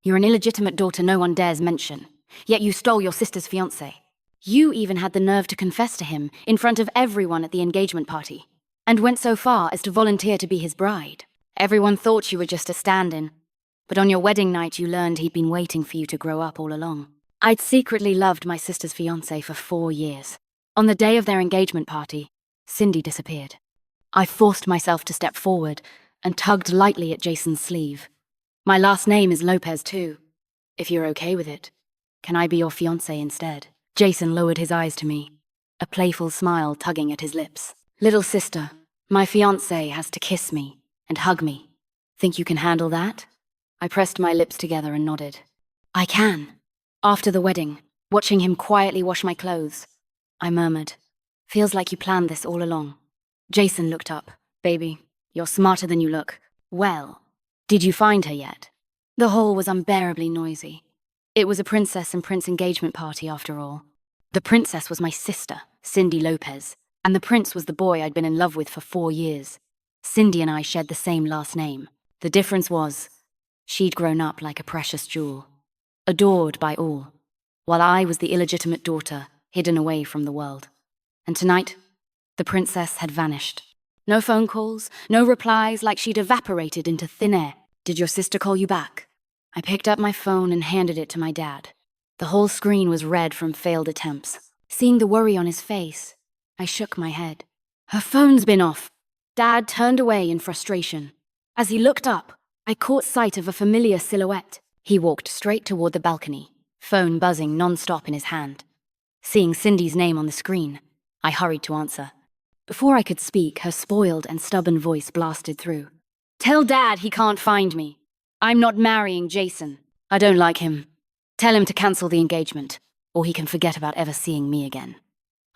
You're an illegitimate daughter no one dares mention, yet you stole your sister's fiancé. You even had the nerve to confess to him in front of everyone at the engagement party, and went so far as to volunteer to be his bride. Everyone thought you were just a stand-in, but on your wedding night you learned he'd been waiting for you to grow up all along. I'd secretly loved my sister's fiancé for 4 years. On the day of their engagement party, Cindy disappeared. I forced myself to step forward and tugged lightly at Jason's sleeve. My last name is Lopez too, if you're okay with it. Can I be your fiancé instead? Jason lowered his eyes to me, a playful smile tugging at his lips. Little sister, my fiancé has to kiss me and hug me. Think you can handle that? I pressed my lips together and nodded. I can. After the wedding, watching him quietly wash my clothes, I murmured, feels like you planned this all along. Jason looked up. Baby, you're smarter than you look. Well, did you find her yet? The hall was unbearably noisy. It was a princess and prince engagement party after all. The princess was my sister, Cindy Lopez, and the prince was the boy I'd been in love with for 4 years. Cindy and I shared the same last name. The difference was, she'd grown up like a precious jewel, adored by all, while I was the illegitimate daughter, hidden away from the world. And tonight, the princess had vanished. No phone calls, no replies, like she'd evaporated into thin air. Did your sister call you back? I picked up my phone and handed it to my dad. The whole screen was red from failed attempts. Seeing the worry on his face, I shook my head. Her phone's been off. Dad turned away in frustration. As he looked up, I caught sight of a familiar silhouette. He walked straight toward the balcony, phone buzzing non-stop in his hand. Seeing Cindy's name on the screen, I hurried to answer. Before I could speak, her spoiled and stubborn voice blasted through. Tell Dad he can't find me. I'm not marrying Jason. I don't like him. Tell him to cancel the engagement, or he can forget about ever seeing me again.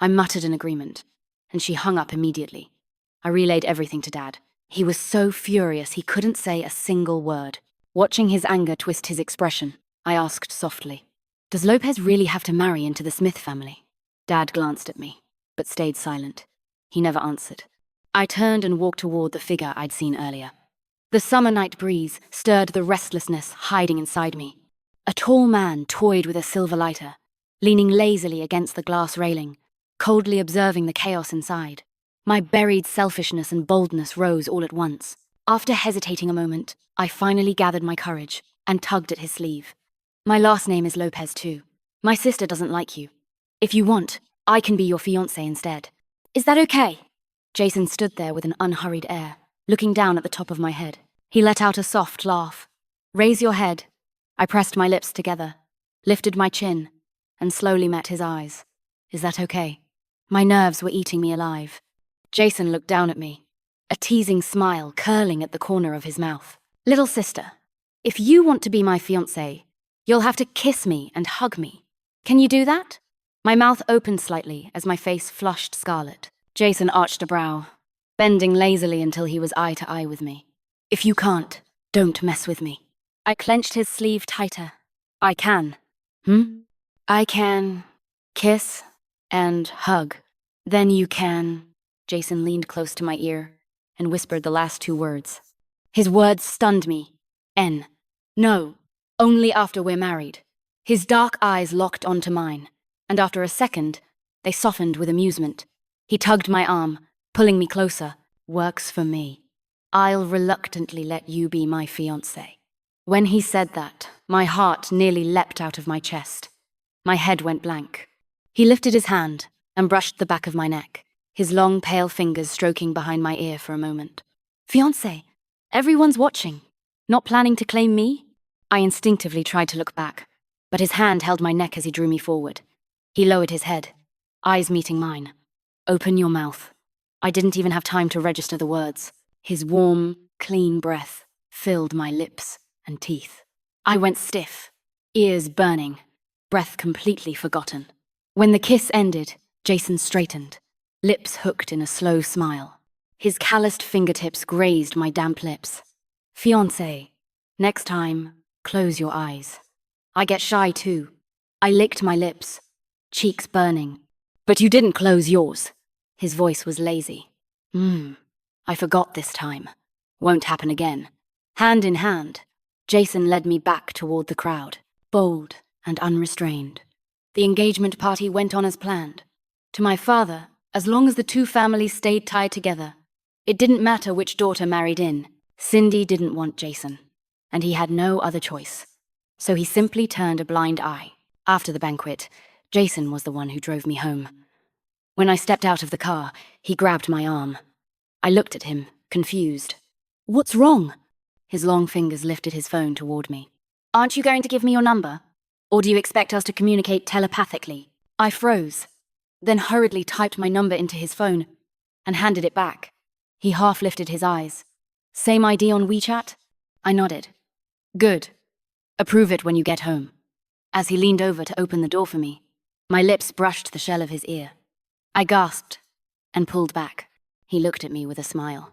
I muttered an agreement, and she hung up immediately. I relayed everything to Dad. He was so furious he couldn't say a single word. Watching his anger twist his expression, I asked softly, Does Lopez really have to marry into the Smith family? Dad glanced at me, but stayed silent. He never answered. I turned and walked toward the figure I'd seen earlier. The summer night breeze stirred the restlessness hiding inside me. A tall man toyed with a silver lighter, leaning lazily against the glass railing, coldly observing the chaos inside. My buried selfishness and boldness rose all at once. After hesitating a moment, I finally gathered my courage and tugged at his sleeve. My last name is Lopez too. My sister doesn't like you. If you want, I can be your fiancé instead. Is that okay? Jason stood there with an unhurried air, looking down at the top of my head. He let out a soft laugh. Raise your head. I pressed my lips together, lifted my chin, and slowly met his eyes. Is that okay? My nerves were eating me alive. Jason looked down at me, a teasing smile curling at the corner of his mouth. Little sister, if you want to be my fiancé, you'll have to kiss me and hug me. Can you do that? My mouth opened slightly as my face flushed scarlet. Jason arched a brow, bending lazily until he was eye to eye with me. If you can't, don't mess with me. I clenched his sleeve tighter. I can. I can kiss and hug. Then you can. Jason leaned close to my ear and whispered the last 2 words. His words stunned me. No, only after we're married. His dark eyes locked onto mine, and after a second, they softened with amusement. He tugged my arm, pulling me closer. Works for me. I'll reluctantly let you be my fiancé. When he said that, my heart nearly leapt out of my chest. My head went blank. He lifted his hand and brushed the back of my neck, his long, pale fingers stroking behind my ear for a moment. Fiancé, everyone's watching. Not planning to claim me? I instinctively tried to look back, but his hand held my neck as he drew me forward. He lowered his head, eyes meeting mine. Open your mouth. I didn't even have time to register the words. His warm, clean breath filled my lips and teeth. I went stiff, ears burning, breath completely forgotten. When the kiss ended, Jason straightened, lips hooked in a slow smile. His calloused fingertips grazed my damp lips. Fiancé, next time, close your eyes. I get shy too. I licked my lips, cheeks burning. But you didn't close yours. His voice was lazy. I forgot this time. Won't happen again. Hand in hand, Jason led me back toward the crowd, bold and unrestrained. The engagement party went on as planned. To my father, as long as the two families stayed tied together, it didn't matter which daughter married in. Cindy didn't want Jason, and he had no other choice. So he simply turned a blind eye. After the banquet, Jason was the one who drove me home. When I stepped out of the car, he grabbed my arm. I looked at him, confused. "What's wrong?" His long fingers lifted his phone toward me. "Aren't you going to give me your number? Or do you expect us to communicate telepathically?" I froze, then hurriedly typed my number into his phone and handed it back. He half lifted his eyes. "Same ID on WeChat?" I nodded. "Good. Approve it when you get home." As he leaned over to open the door for me, my lips brushed the shell of his ear. I gasped and pulled back. He looked at me with a smile.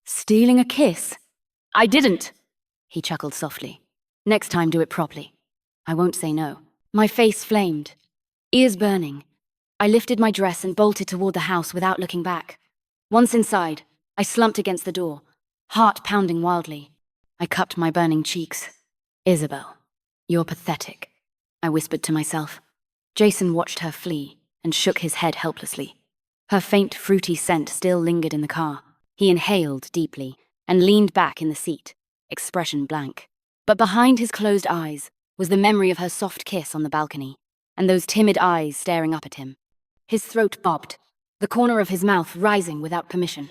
"Stealing a kiss?" "I didn't," he chuckled softly. "Next time do it properly." "I won't say no." My face flamed, ears burning. I lifted my dress and bolted toward the house without looking back. Once inside, I slumped against the door, heart pounding wildly. I cupped my burning cheeks. "Isabel, you're pathetic," I whispered to myself. Jason watched her flee and shook his head helplessly. Her faint, fruity scent still lingered in the car. He inhaled deeply and leaned back in the seat, expression blank. But behind his closed eyes was the memory of her soft kiss on the balcony, and those timid eyes staring up at him. His throat bobbed, the corner of his mouth rising without permission.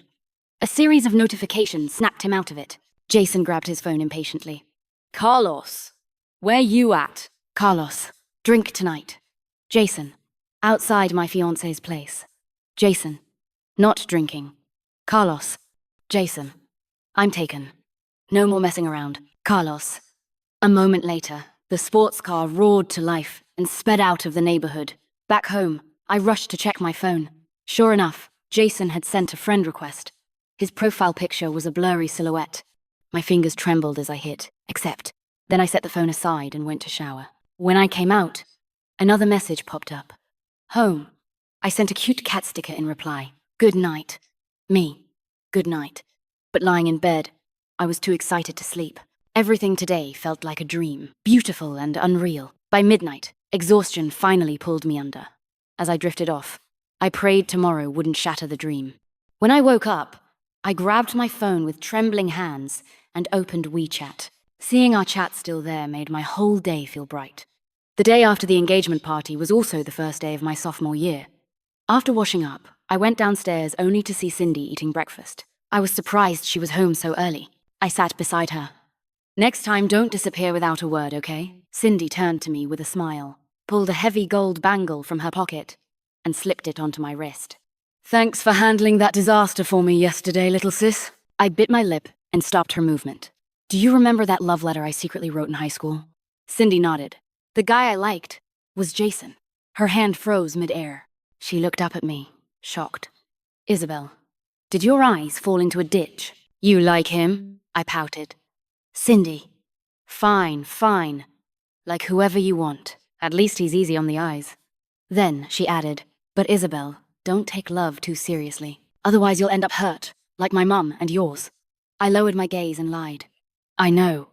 A series of notifications snapped him out of it. Jason grabbed his phone impatiently. "Carlos, where you at?" "Carlos, drink tonight." Jason, outside my fiancé's place. Jason, not drinking. Carlos. Jason, I'm taken. No more messing around. Carlos. A moment later, the sports car roared to life and sped out of the neighborhood. Back home, I rushed to check my phone. Sure enough, Jason had sent a friend request. His profile picture was a blurry silhouette. My fingers trembled as I hit accept. Then I set the phone aside and went to shower. When I came out, another message popped up. "Home." I sent a cute cat sticker in reply. "Good night." Me. Good night. But lying in bed, I was too excited to sleep. Everything today felt like a dream, beautiful and unreal. By midnight, exhaustion finally pulled me under. As I drifted off, I prayed tomorrow wouldn't shatter the dream. When I woke up, I grabbed my phone with trembling hands and opened WeChat. Seeing our chat still there made my whole day feel bright. The day after the engagement party was also the first day of my sophomore year. After washing up, I went downstairs only to see Cindy eating breakfast. I was surprised she was home so early. I sat beside her. "Next time, don't disappear without a word, okay?" Cindy turned to me with a smile, pulled a heavy gold bangle from her pocket, and slipped it onto my wrist. "Thanks for handling that disaster for me yesterday, little sis." I bit my lip and stopped her movement. "Do you remember that love letter I secretly wrote in high school?" Cindy nodded. "The guy I liked was Jason." Her hand froze mid-air. She looked up at me, shocked. "Isabel, did your eyes fall into a ditch?" "You like him?" I pouted. "Cindy, fine. Like whoever you want. At least he's easy on the eyes." Then she added, "But Isabel, don't take love too seriously. Otherwise you'll end up hurt, like my mum and yours." I lowered my gaze and lied. "I know.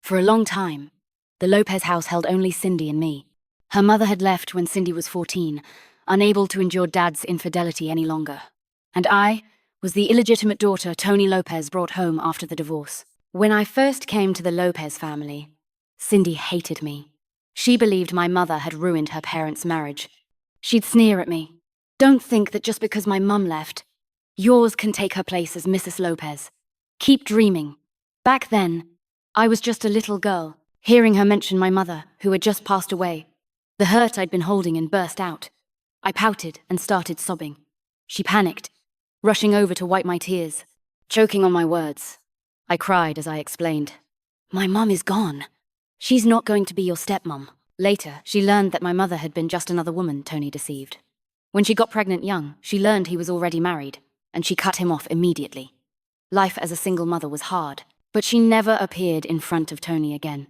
For a long time, the Lopez house held only Cindy and me. Her mother had left when Cindy was 14, unable to endure Dad's infidelity any longer. And I was the illegitimate daughter Tony Lopez brought home after the divorce. When I first came to the Lopez family, Cindy hated me. She believed my mother had ruined her parents' marriage. She'd sneer at me. "Don't think that just because my mum left, yours can take her place as Mrs. Lopez. Keep dreaming." Back then, I was just a little girl, hearing her mention my mother, who had just passed away. The hurt I'd been holding in burst out. I pouted and started sobbing. She panicked, rushing over to wipe my tears, choking on my words. I cried as I explained. "My mum is gone. She's not going to be your stepmom." Later, she learned that my mother had been just another woman Tony deceived. When she got pregnant young, she learned he was already married, and she cut him off immediately. Life as a single mother was hard, but she never appeared in front of Tony again,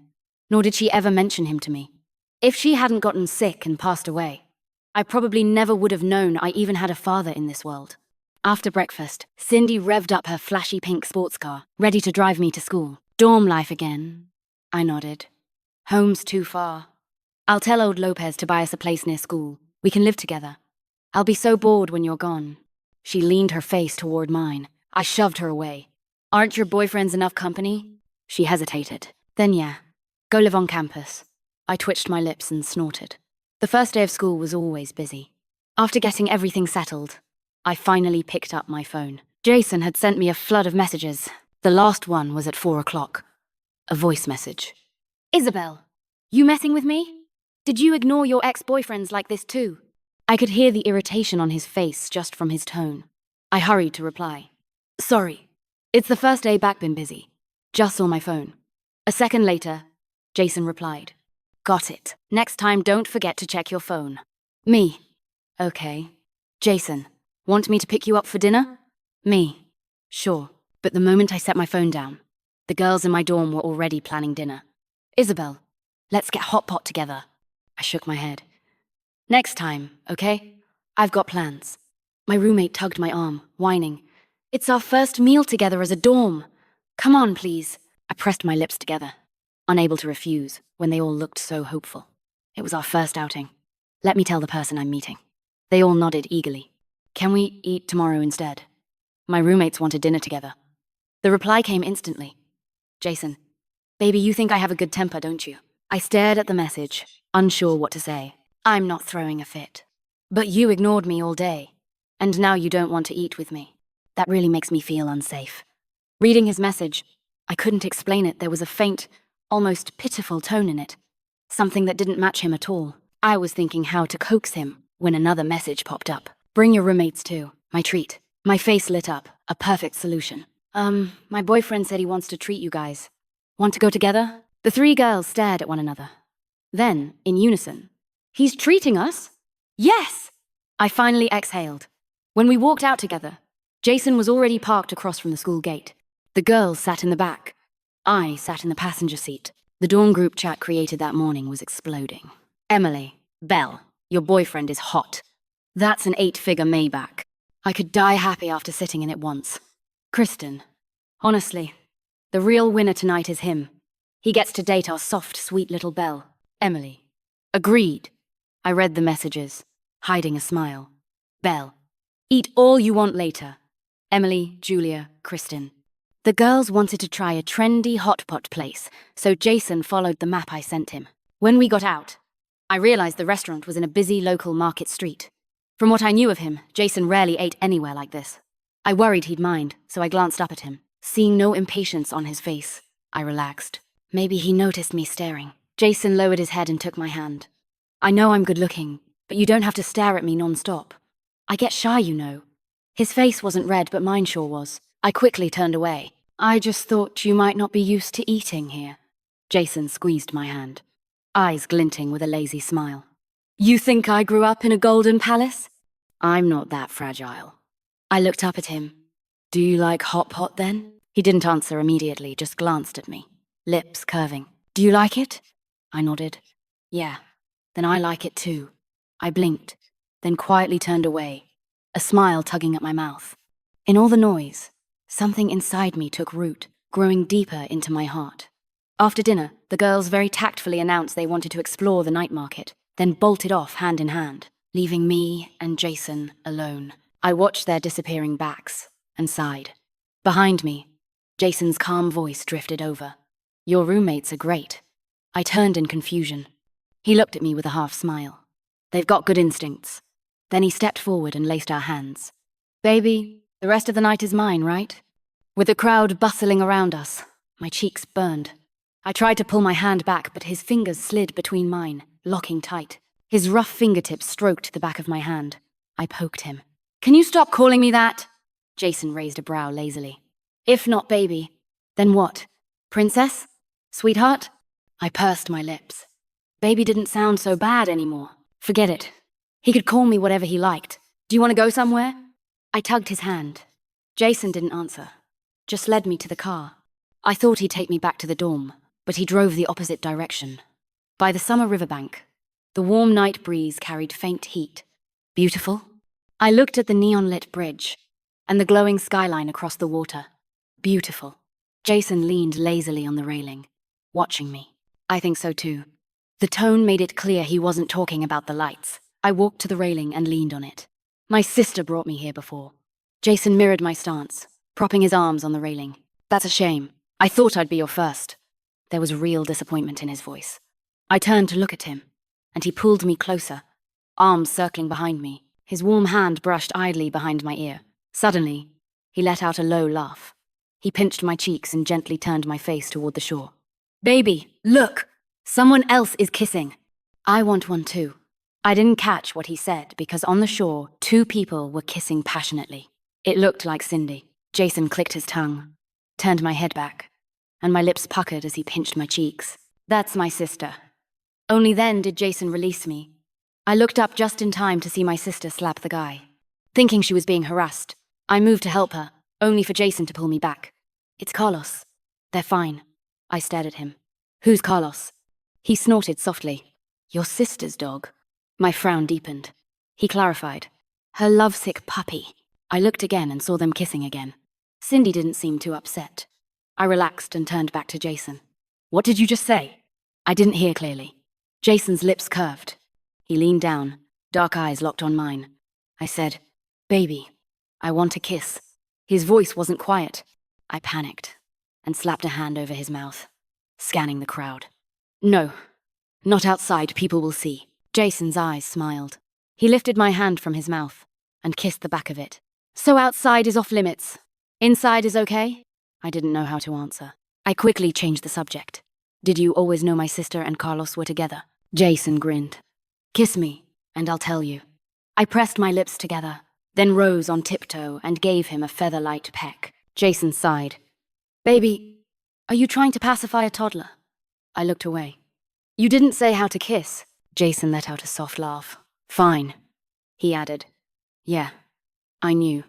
nor did she ever mention him to me. If she hadn't gotten sick and passed away, I probably never would have known I even had a father in this world. After breakfast, Cindy revved up her flashy pink sports car, ready to drive me to school. Dorm life again. I nodded. Home's too far. I'll tell old Lopez to buy us a place near school. We can live together. I'll be so bored when you're gone. She leaned her face toward mine. I shoved her away. Aren't your boyfriends enough company? She hesitated. Then yeah, go live on campus. I twitched my lips and snorted. The first day of school was always busy. After getting everything settled, I finally picked up my phone. Jason had sent me a flood of messages. The last one was at 4 o'clock. A voice message. Isabel, you messing with me? Did you ignore your ex-boyfriends like this too? I could hear the irritation on his face just from his tone. I hurried to reply. Sorry. It's the first day back, been busy. Just saw my phone. A second later, Jason replied. Got it. Next time don't forget to check your phone. Me. Okay. Jason, want me to pick you up for dinner? Me. Sure. But the moment I set my phone down, the girls in my dorm were already planning dinner. Isabel, let's get hot pot together. I shook my head. Next time, okay? I've got plans. My roommate tugged my arm, whining. It's our first meal together as a dorm. Come on, please. I pressed my lips together, unable to refuse when they all looked so hopeful. It was our first outing. Let me tell the person I'm meeting. They all nodded eagerly. Can we eat tomorrow instead? My roommates wanted dinner together. The reply came instantly. Jason, baby, you think I have a good temper, don't you? I stared at the message, unsure what to say. I'm not throwing a fit. But you ignored me all day, and now you don't want to eat with me. That really makes me feel unsafe. Reading his message, I couldn't explain it. There was a faint, almost pitiful tone in it. Something that didn't match him at all. I was thinking how to coax him when another message popped up. Bring your roommates too, my treat. My face lit up, a perfect solution. My boyfriend said he wants to treat you guys. Want to go together? The three girls stared at one another. Then, in unison, he's treating us? Yes! I finally exhaled. When we walked out together, Jason was already parked across from the school gate. The girls sat in the back. I sat in the passenger seat. The dorm group chat created that morning was exploding. Emily, Belle, your boyfriend is hot. That's an 8-figure Maybach. I could die happy after sitting in it once. Kristen, honestly, the real winner tonight is him. He gets to date our soft, sweet little Belle. Emily. Agreed. I read the messages, hiding a smile. Belle. Eat all you want later. Emily, Julia, Kristen. The girls wanted to try a trendy hot pot place, so Jason followed the map I sent him. When we got out, I realized the restaurant was in a busy local market street. From what I knew of him, Jason rarely ate anywhere like this. I worried he'd mind, so I glanced up at him. Seeing no impatience on his face, I relaxed. Maybe he noticed me staring. Jason lowered his head and took my hand. I know I'm good looking, but you don't have to stare at me non-stop. I get shy, you know. His face wasn't red, but mine sure was. I quickly turned away. I just thought you might not be used to eating here. Jason squeezed my hand, eyes glinting with a lazy smile. You think I grew up in a golden palace? I'm not that fragile. I looked up at him. Do you like hot pot then? He didn't answer immediately, just glanced at me, lips curving. Do you like it? I nodded. Yeah, then I like it too. I blinked, then quietly turned away, a smile tugging at my mouth. In all the noise, something inside me took root, growing deeper into my heart. After dinner, the girls very tactfully announced they wanted to explore the night market, then bolted off hand in hand, leaving me and Jason alone. I watched their disappearing backs and sighed. Behind me, Jason's calm voice drifted over. Your roommates are great. I turned in confusion. He looked at me with a half smile. They've got good instincts. Then he stepped forward and laced our hands. Baby, the rest of the night is mine, right? With the crowd bustling around us, my cheeks burned. I tried to pull my hand back, but his fingers slid between mine, locking tight. His rough fingertips stroked the back of my hand. I poked him. Can you stop calling me that? Jason raised a brow lazily. If not baby, then what? Princess? Sweetheart? I pursed my lips. Baby didn't sound so bad anymore. Forget it. He could call me whatever he liked. Do you want to go somewhere? I tugged his hand. Jason didn't answer, just led me to the car. I thought he'd take me back to the dorm, but he drove the opposite direction. By the summer riverbank, the warm night breeze carried faint heat. Beautiful? I looked at the neon-lit bridge and the glowing skyline across the water. Beautiful. Jason leaned lazily on the railing. watching me. I think so too. The tone made it clear he wasn't talking about the lights. I walked to the railing and leaned on it. My sister brought me here before. Jason mirrored my stance, propping his arms on the railing. That's a shame. I thought I'd be your first. There was real disappointment in his voice. I turned to look at him, and he pulled me closer, arms circling behind me. His warm hand brushed idly behind my ear. Suddenly, he let out a low laugh. He pinched my cheeks and gently turned my face toward the shore. Baby, look! Someone else is kissing. I want one too. I didn't catch what he said because on the shore, 2 people were kissing passionately. It looked like Cindy. Jason clicked his tongue, turned my head back, and my lips puckered as he pinched my cheeks. That's my sister. Only then did Jason release me. I looked up just in time to see my sister slap the guy. Thinking she was being harassed, I moved to help her, only for Jason to pull me back. It's Carlos. They're fine. I stared at him. Who's Carlos? He snorted softly. Your sister's dog. My frown deepened. He clarified. Her lovesick puppy. I looked again and saw them kissing again. Cindy didn't seem too upset. I relaxed and turned back to Jason. What did you just say? I didn't hear clearly. Jason's lips curved. He leaned down, dark eyes locked on mine. I said, Baby, I want a kiss. His voice wasn't quiet. I panicked and slapped a hand over his mouth, scanning the crowd. No, not outside, people will see. Jason's eyes smiled. He lifted my hand from his mouth and kissed the back of it. So outside is off limits. Inside is okay? I didn't know how to answer. I quickly changed the subject. Did you always know my sister and Carlos were together? Jason grinned. Kiss me, and I'll tell you. I pressed my lips together, then rose on tiptoe and gave him a feather-light peck. Jason sighed. Baby, are you trying to pacify a toddler? I looked away. You didn't say how to kiss. Jason let out a soft laugh. Fine, he added. Yeah, I knew.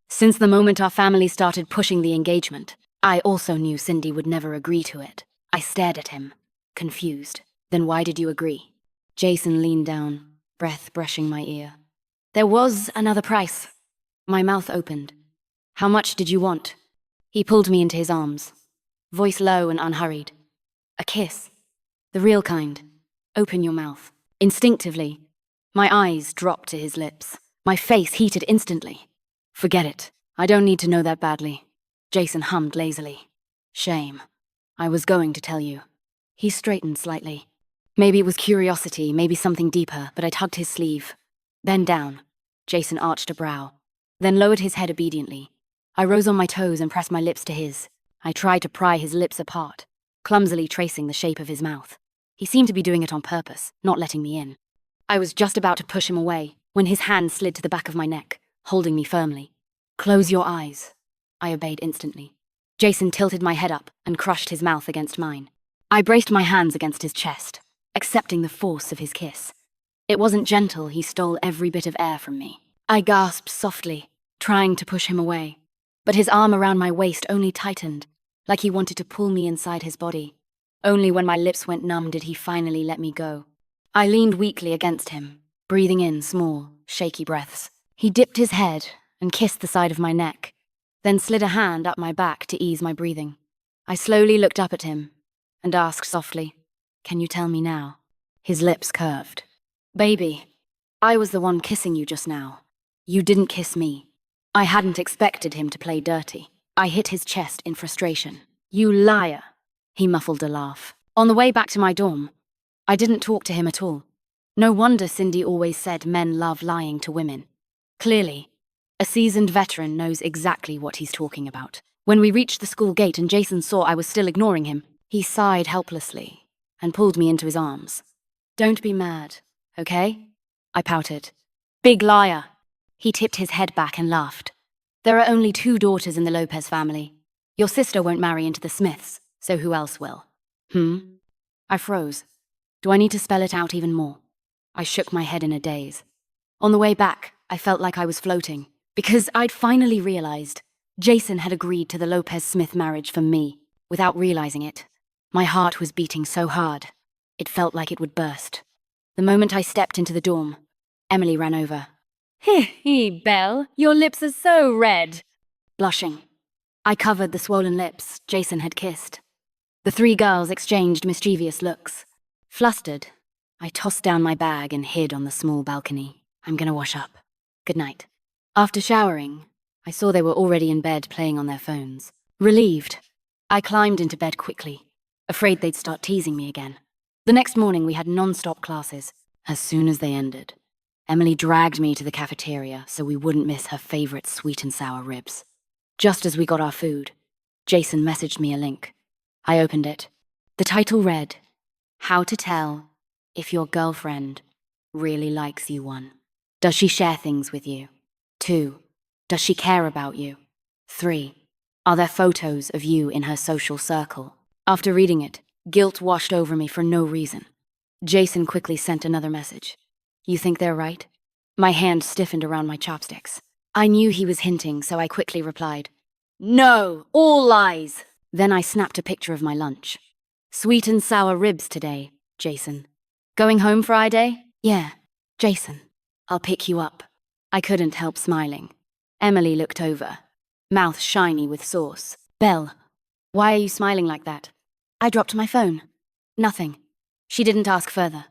Since the moment our family started pushing the engagement, I also knew Cindy would never agree to it. I stared at him, confused. Then why did you agree? Jason leaned down, breath brushing my ear. There was another price. My mouth opened. How much did you want? He pulled me into his arms, voice low and unhurried. A kiss. The real kind. Open your mouth. Instinctively, my eyes dropped to his lips. My face heated instantly. Forget it. I don't need to know that badly. Jason hummed lazily. Shame. I was going to tell you. He straightened slightly. Maybe it was curiosity, maybe something deeper, but I tugged his sleeve. Bend down. Jason arched a brow, then lowered his head obediently. I rose on my toes and pressed my lips to his. I tried to pry his lips apart, clumsily tracing the shape of his mouth. He seemed to be doing it on purpose, not letting me in. I was just about to push him away when his hand slid to the back of my neck, holding me firmly. Close your eyes. I obeyed instantly. Jason tilted my head up and crushed his mouth against mine. I braced my hands against his chest, accepting the force of his kiss. It wasn't gentle, he stole every bit of air from me. I gasped softly, trying to push him away, but his arm around my waist only tightened, like he wanted to pull me inside his body. Only when my lips went numb did he finally let me go. I leaned weakly against him, breathing in small, shaky breaths. He dipped his head and kissed the side of my neck, then slid a hand up my back to ease my breathing. I slowly looked up at him and asked softly, Can you tell me now? His lips curved. Baby, I was the one kissing you just now. You didn't kiss me. I hadn't expected him to play dirty. I hit his chest in frustration. You liar. He muffled a laugh. On the way back to my dorm, I didn't talk to him at all. No wonder Cindy always said men love lying to women. Clearly, a seasoned veteran knows exactly what he's talking about. When we reached the school gate and Jason saw I was still ignoring him, he sighed helplessly and pulled me into his arms. Don't be mad, okay? I pouted. Big liar. He tipped his head back and laughed. There are only 2 daughters in the Lopez family. Your sister won't marry into the Smiths, so who else will? I froze. Do I need to spell it out even more? I shook my head in a daze. On the way back, I felt like I was floating, because I'd finally realized Jason had agreed to the Lopez-Smith marriage for me, without realizing it. My heart was beating so hard, it felt like it would burst. The moment I stepped into the dorm, Emily ran over. Hee, Belle, your lips are so red. Blushing, I covered the swollen lips Jason had kissed. The three girls exchanged mischievous looks. Flustered, I tossed down my bag and hid on the small balcony. I'm gonna wash up. Good night. After showering, I saw they were already in bed playing on their phones. Relieved, I climbed into bed quickly, afraid they'd start teasing me again. The next morning we had non-stop classes. As soon as they ended, Emily dragged me to the cafeteria so we wouldn't miss her favorite sweet and sour ribs. Just as we got our food, Jason messaged me a link. I opened it. The title read, "How to Tell If Your Girlfriend Really Likes You. 1. Does she share things with you? 2. Does she care about you? 3. Are there photos of you in her social circle?" After reading it, guilt washed over me for no reason. Jason quickly sent another message. "You think they're right?" My hand stiffened around my chopsticks. I knew he was hinting, so I quickly replied, "No, all lies." Then I snapped a picture of my lunch. "Sweet and sour ribs today, Jason. Going home Friday?" "Yeah, Jason. I'll pick you up." I couldn't help smiling. Emily looked over, mouth shiny with sauce. "Belle, why are you smiling like that?" I dropped my phone. "Nothing." She didn't ask further.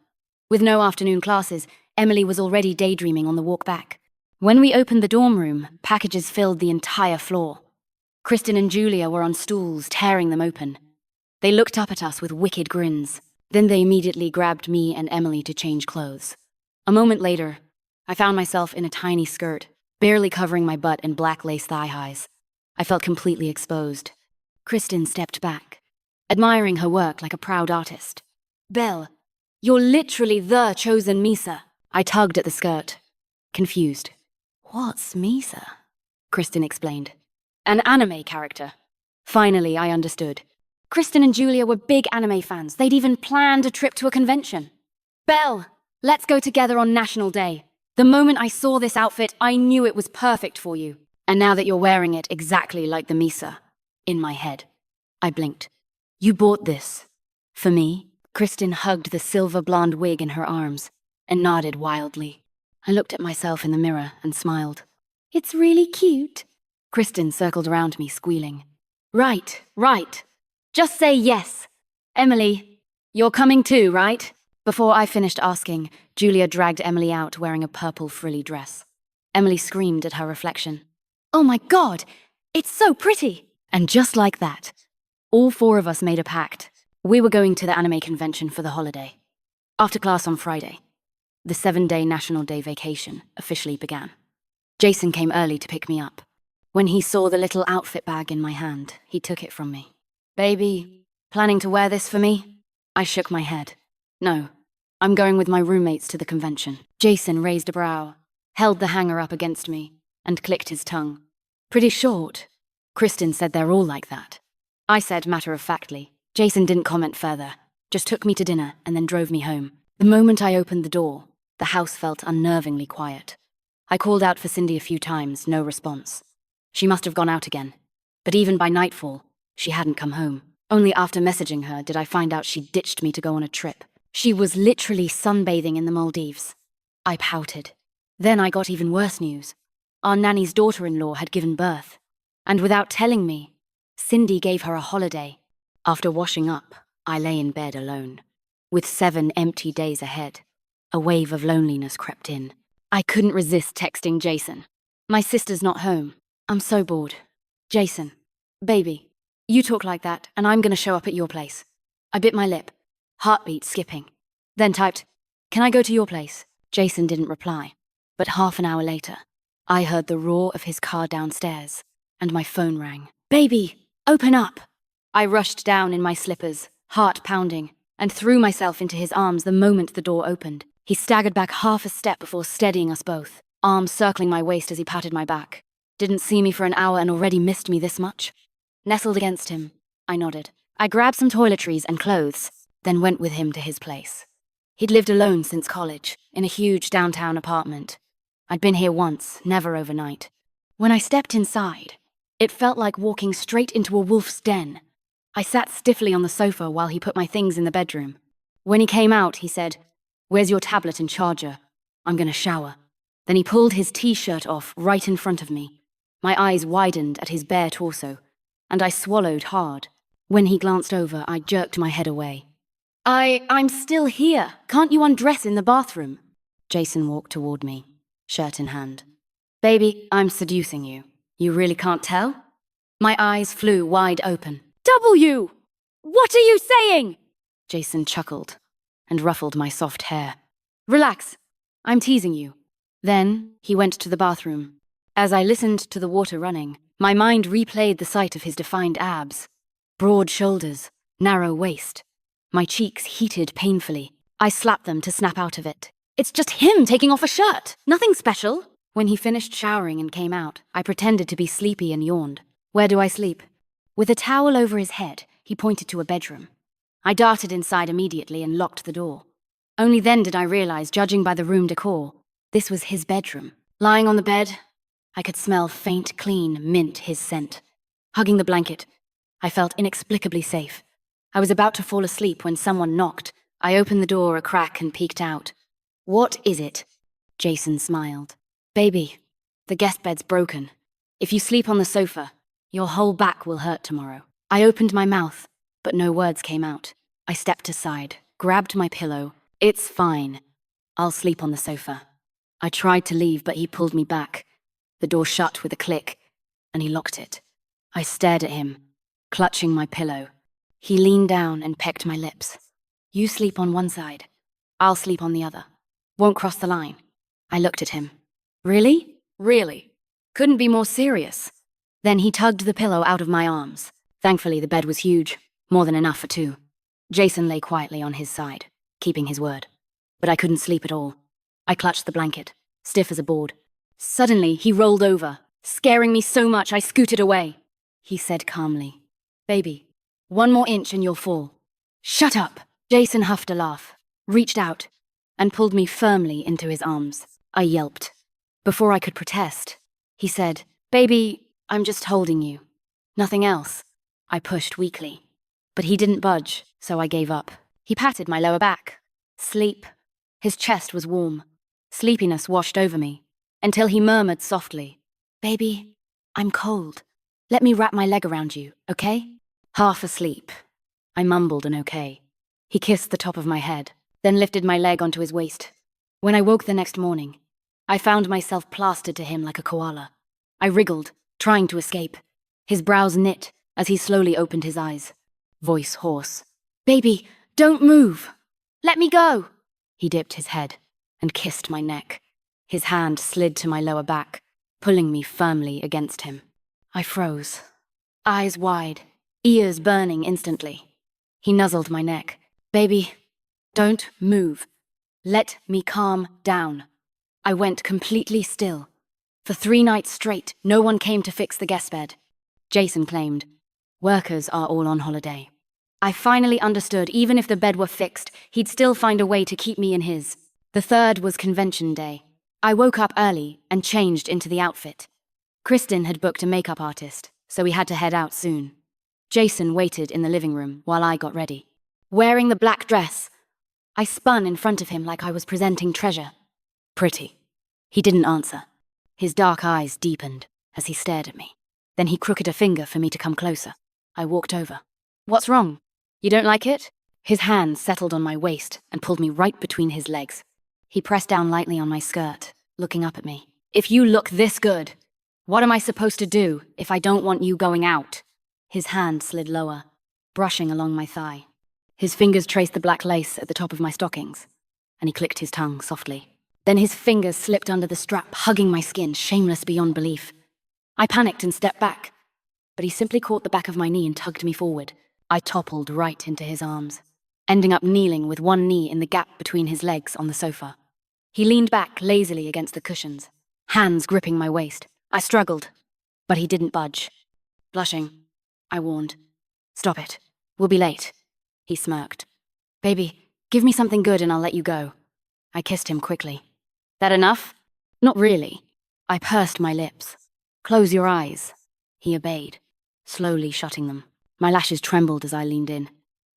With no afternoon classes, Emily was already daydreaming on the walk back. When we opened the dorm room, packages filled the entire floor. Kristen and Julia were on stools, tearing them open. They looked up at us with wicked grins. Then they immediately grabbed me and Emily to change clothes. A moment later, I found myself in a tiny skirt, barely covering my butt and black lace thigh-highs. I felt completely exposed. Kristen stepped back, admiring her work like a proud artist. "Belle, you're literally the chosen Misa." I tugged at the skirt, confused. "What's Misa?" Kristen explained. "An anime character." Finally, I understood. Kristen and Julia were big anime fans. They'd even planned a trip to a convention. "Belle, let's go together on National Day. The moment I saw this outfit, I knew it was perfect for you. And now that you're wearing it exactly like the Misa," in my head. I blinked. "You bought this for me?" Kristen hugged the silver blonde wig in her arms and nodded wildly. I looked at myself in the mirror and smiled. "It's really cute." Kristen circled around me, squealing. Right. Just say yes. Emily, you're coming too, right?" Before I finished asking, Julia dragged Emily out wearing a purple frilly dress. Emily screamed at her reflection. "Oh my God, it's so pretty!" And just like that, all four of us made a pact. We were going to the anime convention for the holiday. After class on Friday, the 7-day National Day vacation officially began. Jason came early to pick me up. When he saw the little outfit bag in my hand, he took it from me. "Baby, planning to wear this for me?" I shook my head. "No, I'm going with my roommates to the convention." Jason raised a brow, held the hanger up against me, and clicked his tongue. "Pretty short. Kristen said they're all like that." I said matter-of-factly. Jason didn't comment further, just took me to dinner and then drove me home. The moment I opened the door, the house felt unnervingly quiet. I called out for Cindy a few times, no response. She must have gone out again. But even by nightfall, she hadn't come home. Only after messaging her did I find out she ditched me to go on a trip. She was literally sunbathing in the Maldives. I pouted. Then I got even worse news. Our nanny's daughter-in-law had given birth. And without telling me, Cindy gave her a holiday. After washing up, I lay in bed alone. With 7 empty days ahead, a wave of loneliness crept in. I couldn't resist texting Jason. "My sister's not home. I'm so bored. Jason, baby, you talk like that and I'm gonna show up at your place." I bit my lip, heartbeat skipping. Then typed, "Can I go to your place?" Jason didn't reply. But half an hour later, I heard the roar of his car downstairs and my phone rang. "Baby, open up." I rushed down in my slippers, heart pounding, and threw myself into his arms the moment the door opened. He staggered back half a step before steadying us both, arms circling my waist as he patted my back. Didn't see me for an hour and already missed me this much? Nestled against him, I nodded. I grabbed some toiletries and clothes, then went with him to his place. He'd lived alone since college, in a huge downtown apartment. I'd been here once, never overnight. When I stepped inside, it felt like walking straight into a wolf's den. I sat stiffly on the sofa while he put my things in the bedroom. When he came out, he said, "Where's your tablet and charger? I'm gonna shower." Then he pulled his t-shirt off right in front of me. My eyes widened at his bare torso, and I swallowed hard. When he glanced over, I jerked my head away. I'm still here. Can't you undress in the bathroom? Jason walked toward me, shirt in hand. Baby, I'm seducing you. You really can't tell? My eyes flew wide open. W! What are you saying? Jason chuckled and ruffled my soft hair. Relax. I'm teasing you. Then he went to the bathroom. As I listened to the water running, my mind replayed the sight of his defined abs. Broad shoulders, narrow waist. My cheeks heated painfully. I slapped them to snap out of it. It's just him taking off a shirt. Nothing special. When he finished showering and came out, I pretended to be sleepy and yawned. Where do I sleep? With a towel over his head, he pointed to a bedroom. I darted inside immediately and locked the door. Only then did I realize, judging by the room decor, this was his bedroom. Lying on the bed, I could smell faint, clean mint his scent. Hugging the blanket, I felt inexplicably safe. I was about to fall asleep when someone knocked. I opened the door a crack and peeked out. What is it? Jason smiled. Baby, the guest bed's broken. If you sleep on the sofa, your whole back will hurt tomorrow. I opened my mouth, but no words came out. I stepped aside, grabbed my pillow. It's fine. I'll sleep on the sofa. I tried to leave, but he pulled me back. The door shut with a click, and he locked it. I stared at him, clutching my pillow. He leaned down and pecked my lips. You sleep on one side. I'll sleep on the other. Won't cross the line. I looked at him. Really? Really? Couldn't be more serious. Then he tugged the pillow out of my arms. Thankfully, the bed was huge, more than enough for two. Jason lay quietly on his side, keeping his word. But I couldn't sleep at all. I clutched the blanket, stiff as a board. Suddenly, he rolled over, scaring me so much I scooted away. He said calmly, Baby, 1 more inch and you'll fall. Shut up! Jason huffed a laugh, reached out, and pulled me firmly into his arms. I yelped. Before I could protest, he said, Baby, I'm just holding you. Nothing else. I pushed weakly. But he didn't budge, so I gave up. He patted my lower back. Sleep. His chest was warm. Sleepiness washed over me, until he murmured softly, Baby, I'm cold. Let me wrap my leg around you, okay? Half asleep. I mumbled an okay. He kissed the top of my head, then lifted my leg onto his waist. When I woke the next morning, I found myself plastered to him like a koala. I wriggled, trying to escape. His brows knit as he slowly opened his eyes. Voice hoarse. Baby, don't move! Let me go! He dipped his head and kissed my neck. His hand slid to my lower back, pulling me firmly against him. I froze, eyes wide, ears burning instantly. He nuzzled my neck. Baby, don't move. Let me calm down. I went completely still. For 3 nights straight, no one came to fix the guest bed. Jason claimed, workers are all on holiday. I finally understood even if the bed were fixed, he'd still find a way to keep me in his. The 3rd was convention day. I woke up early and changed into the outfit. Kristen had booked a makeup artist, so we had to head out soon. Jason waited in the living room while I got ready. Wearing the black dress, I spun in front of him like I was presenting treasure. Pretty. He didn't answer. His dark eyes deepened as he stared at me. Then he crooked a finger for me to come closer. I walked over. What's wrong? You don't like it? His hand settled on my waist and pulled me right between his legs. He pressed down lightly on my skirt, looking up at me. If you look this good, what am I supposed to do if I don't want you going out? His hand slid lower, brushing along my thigh. His fingers traced the black lace at the top of my stockings, and he clicked his tongue softly. Then his fingers slipped under the strap, hugging my skin, shameless beyond belief. I panicked and stepped back, but he simply caught the back of my knee and tugged me forward. I toppled right into his arms, ending up kneeling with one knee in the gap between his legs on the sofa. He leaned back lazily against the cushions, hands gripping my waist. I struggled, but he didn't budge. Blushing, I warned. Stop it. We'll be late. He smirked. Baby, give me something good and I'll let you go. I kissed him quickly. That enough? Not really. I pursed my lips. Close your eyes. He obeyed, slowly shutting them. My lashes trembled as I leaned in,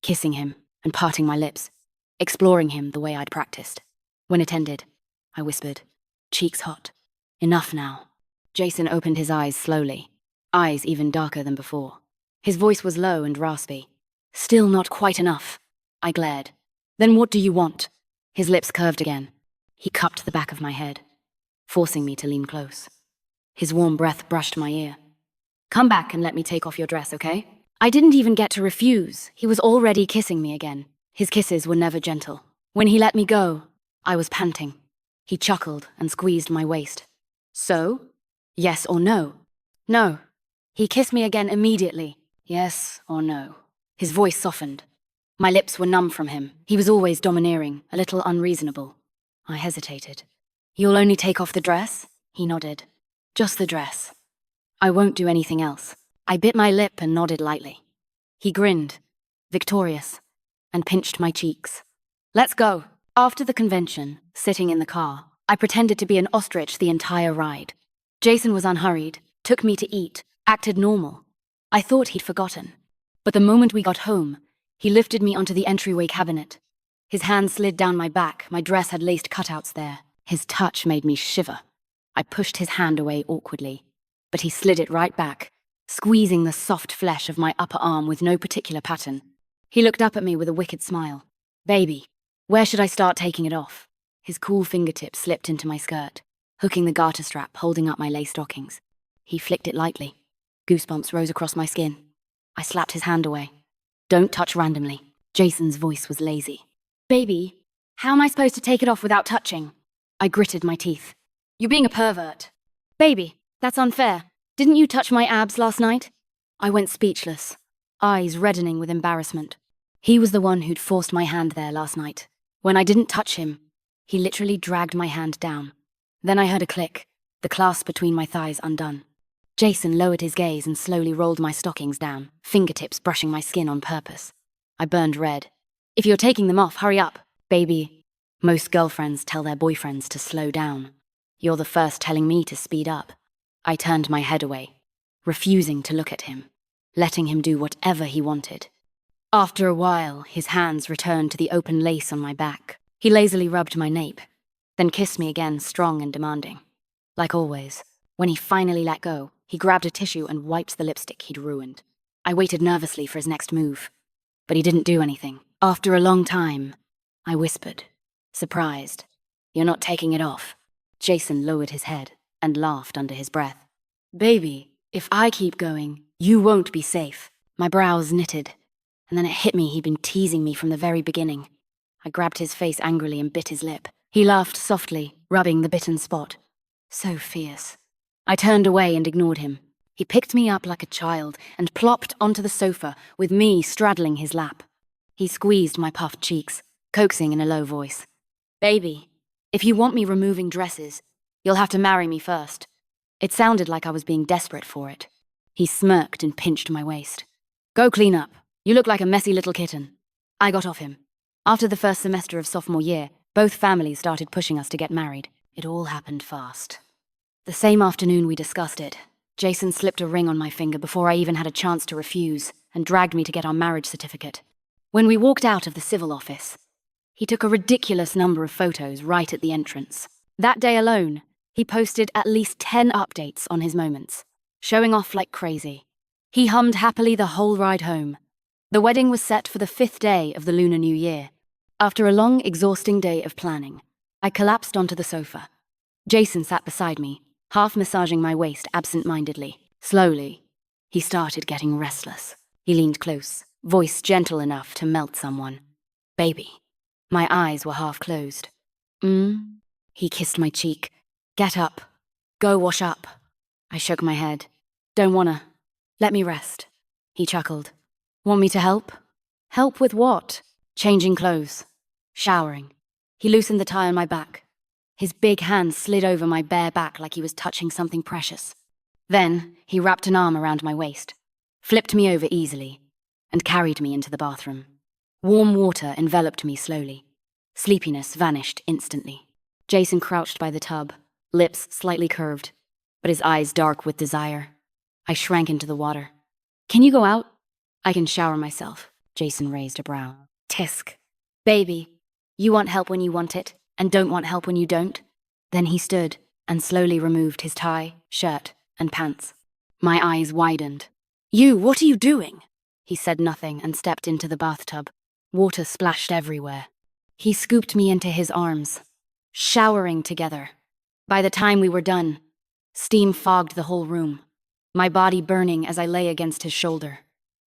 kissing him and parting my lips, exploring him the way I'd practiced. When it ended, I whispered, cheeks hot. Enough now. Jason opened his eyes slowly, eyes even darker than before. His voice was low and raspy. Still not quite enough. I glared. Then what do you want? His lips curved again. He cupped the back of my head, forcing me to lean close. His warm breath brushed my ear. Come back and let me take off your dress, okay? I didn't even get to refuse. He was already kissing me again. His kisses were never gentle. When he let me go, I was panting. He chuckled and squeezed my waist. So? Yes or no? No. He kissed me again immediately. Yes or no? His voice softened. My lips were numb from him. He was always domineering, a little unreasonable. I hesitated. You'll only take off the dress? He nodded. Just the dress. I won't do anything else. I bit my lip and nodded lightly. He grinned, victorious, and pinched my cheeks. Let's go. After the convention, sitting in the car, I pretended to be an ostrich the entire ride. Jason was unhurried, took me to eat, acted normal. I thought he'd forgotten. But the moment we got home, he lifted me onto the entryway cabinet. His hand slid down my back. My dress had laced cutouts there. His touch made me shiver. I pushed his hand away awkwardly, but he slid it right back, squeezing the soft flesh of my upper arm with no particular pattern. He looked up at me with a wicked smile. Baby, where should I start taking it off? His cool fingertips slipped into my skirt, hooking the garter strap, holding up my lace stockings. He flicked it lightly. Goosebumps rose across my skin. I slapped his hand away. Don't touch randomly. Jason's voice was lazy. Baby, how am I supposed to take it off without touching? I gritted my teeth. You're being a pervert. Baby, that's unfair. Didn't you touch my abs last night? I went speechless, eyes reddening with embarrassment. He was the one who'd forced my hand there last night. When I didn't touch him, he literally dragged my hand down. Then I heard a click, the clasp between my thighs undone. Jason lowered his gaze and slowly rolled my stockings down, fingertips brushing my skin on purpose. I burned red. If you're taking them off, hurry up, baby. Most girlfriends tell their boyfriends to slow down. You're the first telling me to speed up. I turned my head away, refusing to look at him, letting him do whatever he wanted. After a while, his hands returned to the open lace on my back. He lazily rubbed my nape, then kissed me again, strong and demanding. Like always, when he finally let go, he grabbed a tissue and wiped the lipstick he'd ruined. I waited nervously for his next move, but he didn't do anything. After a long time, I whispered, surprised, "You're not taking it off." Jason lowered his head and laughed under his breath. Baby, if I keep going, you won't be safe. My brows knitted, and then it hit me he'd been teasing me from the very beginning. I grabbed his face angrily and bit his lip. He laughed softly, rubbing the bitten spot. So fierce. I turned away and ignored him. He picked me up like a child and plopped onto the sofa with me straddling his lap. He squeezed my puffed cheeks, coaxing in a low voice. Baby, if you want me removing dresses, you'll have to marry me first. It sounded like I was being desperate for it. He smirked and pinched my waist. Go clean up. You look like a messy little kitten. I got off him. After the first semester of sophomore year, both families started pushing us to get married. It all happened fast. The same afternoon we discussed it, Jason slipped a ring on my finger before I even had a chance to refuse and dragged me to get our marriage certificate. When we walked out of the civil office, he took a ridiculous number of photos right at the entrance. That day alone, he posted at least 10 updates on his moments, showing off like crazy. He hummed happily the whole ride home. The wedding was set for the 5th day of the Lunar New Year. After a long, exhausting day of planning, I collapsed onto the sofa. Jason sat beside me, half massaging my waist absent-mindedly. Slowly, he started getting restless. He leaned close, voice gentle enough to melt someone. Baby. My eyes were half closed. He kissed my cheek. Get up. Go wash up. I shook my head. Don't wanna. Let me rest. He chuckled. Want me to help? Help with what? Changing clothes. Showering. He loosened the tie on my back. His big hand slid over my bare back like he was touching something precious. Then, he wrapped an arm around my waist, flipped me over easily, and carried me into the bathroom. Warm water enveloped me slowly. Sleepiness vanished instantly. Jason crouched by the tub, lips slightly curved, but his eyes dark with desire. I shrank into the water. Can you go out? I can shower myself. Jason raised a brow. Tisk. Baby, you want help when you want it, and don't want help when you don't? Then he stood and slowly removed his tie, shirt, and pants. My eyes widened. You, what are you doing? He said nothing and stepped into the bathtub. Water splashed everywhere. He scooped me into his arms, showering together. By the time we were done, steam fogged the whole room, my body burning as I lay against his shoulder.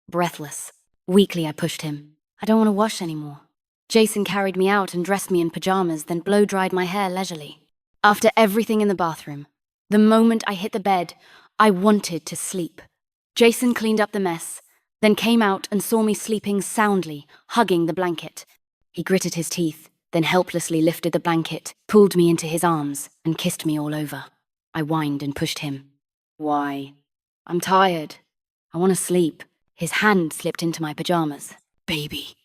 Breathless, weakly I pushed him. I don't want to wash anymore. Jason carried me out and dressed me in pajamas, then blow-dried my hair leisurely. After everything in the bathroom, the moment I hit the bed, I wanted to sleep. Jason cleaned up the mess, then came out and saw me sleeping soundly, hugging the blanket. He gritted his teeth, then helplessly lifted the blanket, pulled me into his arms, and kissed me all over. I whined and pushed him. Why? I'm tired. I want to sleep. His hand slipped into my pajamas. Baby,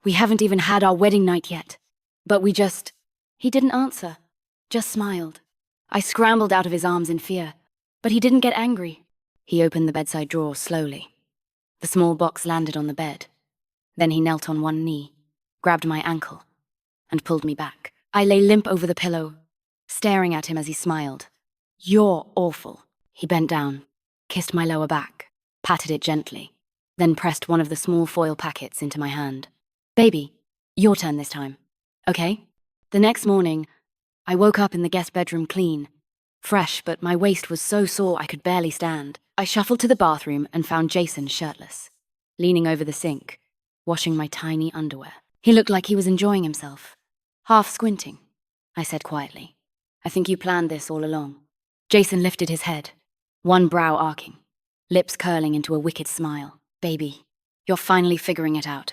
we haven't even had our wedding night yet. But we just... He didn't answer, just smiled. I scrambled out of his arms in fear, but he didn't get angry. He opened the bedside drawer slowly. The small box landed on the bed. Then he knelt on one knee, grabbed my ankle, and pulled me back. I lay limp over the pillow, staring at him as he smiled. You're awful. He bent down, kissed my lower back, patted it gently, then pressed one of the small foil packets into my hand. Baby, your turn this time, okay? The next morning, I woke up in the guest bedroom clean, fresh, but my waist was so sore I could barely stand. I shuffled to the bathroom and found Jason shirtless, leaning over the sink, washing my tiny underwear. He looked like he was enjoying himself, half squinting. I said quietly, I think you planned this all along. Jason lifted his head, one brow arcing, lips curling into a wicked smile. Baby, you're finally figuring it out.